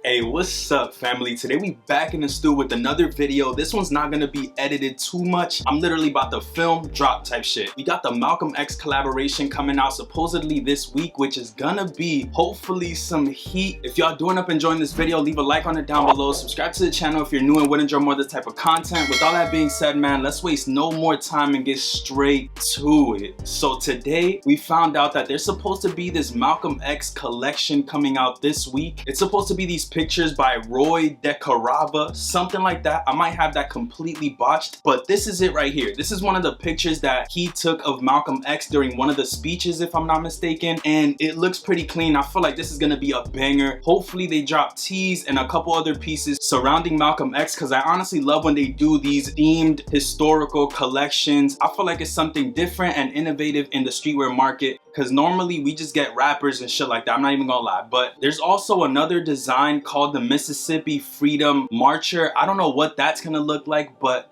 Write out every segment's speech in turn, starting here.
Hey, what's up, family? Today we back in the stew with another video. This one's not gonna be edited too much. I'm literally about to film, drop type shit. We got the Malcolm X collaboration coming out supposedly this week, which is gonna be hopefully some heat. If y'all doing up enjoying this video, leave a like on it down below. Subscribe to the channel if you're new and would enjoy more of this type of content. With all that being said, man, let's waste no more time and get straight to it. So today we found out that there's supposed to be this Malcolm X collection coming out this week. It's supposed to be these pictures by Roy DeCarava, something like that. I might have that completely botched, but this is it right here. This is one of the pictures that he took of Malcolm X during one of the speeches, if I'm not mistaken, and it looks pretty clean. I feel like this is gonna be a banger. Hopefully they drop tees and a couple other pieces surrounding Malcolm X, because I honestly love when they do these themed historical collections. I feel like it's something different and innovative in the streetwear market, because normally we just get rappers and shit like that. I'm not even gonna lie. But there's also another design called the Mississippi Freedom Marcher. I don't know what that's gonna look like, but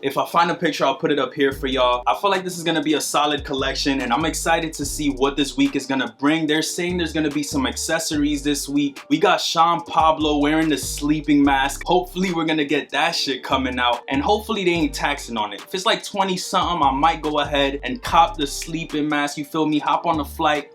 if I find a picture, I'll put it up here for y'all. I feel like this is gonna be a solid collection, and I'm excited to see what this week is gonna bring. They're saying there's gonna be some accessories this week. We got Sean Pablo wearing the sleeping mask. Hopefully we're gonna get that shit coming out, and hopefully they ain't taxing on it. If it's like 20 something, I might go ahead and cop the sleeping mask, you feel me? Hop on the flight,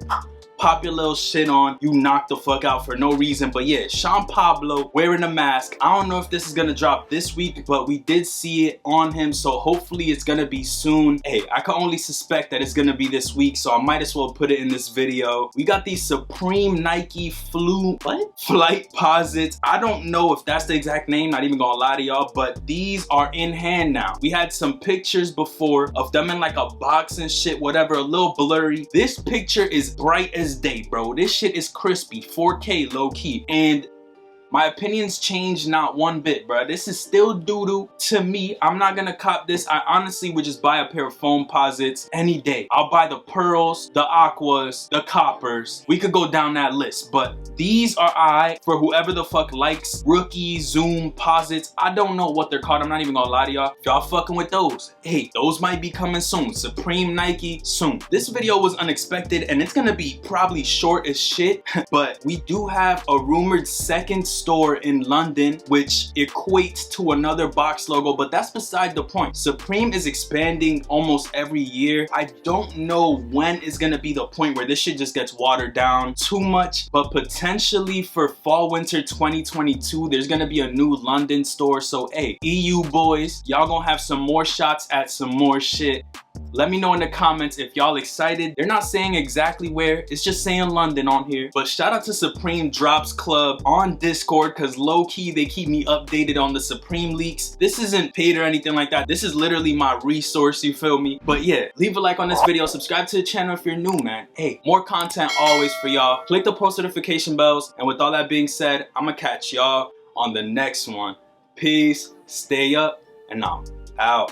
pop your little shit on, you knock the fuck out for no reason. But yeah, Sean Pablo wearing a mask. I don't know if this is gonna drop this week, but we did see it on him, so hopefully it's gonna be soon. Hey, I can only suspect that it's gonna be this week, so I might as well put it in this video. We got these Supreme Nike Flight Posits. I don't know if that's the exact name, not even gonna lie to y'all, but these are in hand now. We had some pictures before of them in like a box and shit, whatever, a little blurry. This picture is bright as day, bro. This shit is crispy, 4K low key, and my opinions changed not one bit, bro. This is still doo-doo to me. I'm not gonna cop this. I honestly would just buy a pair of foam posits any day. I'll buy the pearls, the aquas, the coppers. We could go down that list, but these are for whoever the fuck likes rookie zoom posits. I don't know what they're called. I'm not even gonna lie to y'all. If y'all fucking with those, hey, those might be coming soon. Supreme Nike soon. This video was unexpected, and it's gonna be probably short as shit, but we do have a rumored second store in London, which equates to another box logo, but that's beside the point. Supreme is expanding almost every year. I don't know when is gonna be the point where this shit just gets watered down too much, but potentially for fall winter 2022 there's gonna be a new London store. So hey, EU boys, y'all gonna have some more shots at some more shit. Let me know in the comments if y'all excited. They're not saying exactly where, it's just saying London on here. But shout out to Supreme Drops Club on Discord, because low-key they keep me updated on the Supreme leaks. This isn't paid or anything like that. This is literally my resource, you feel me? But yeah, leave a like on this video, subscribe to the channel if you're new, man. Hey, more content always for y'all. Click the post notification bells, and with all that being said, I'ma catch y'all on the next one. Peace, stay up, and I'm out.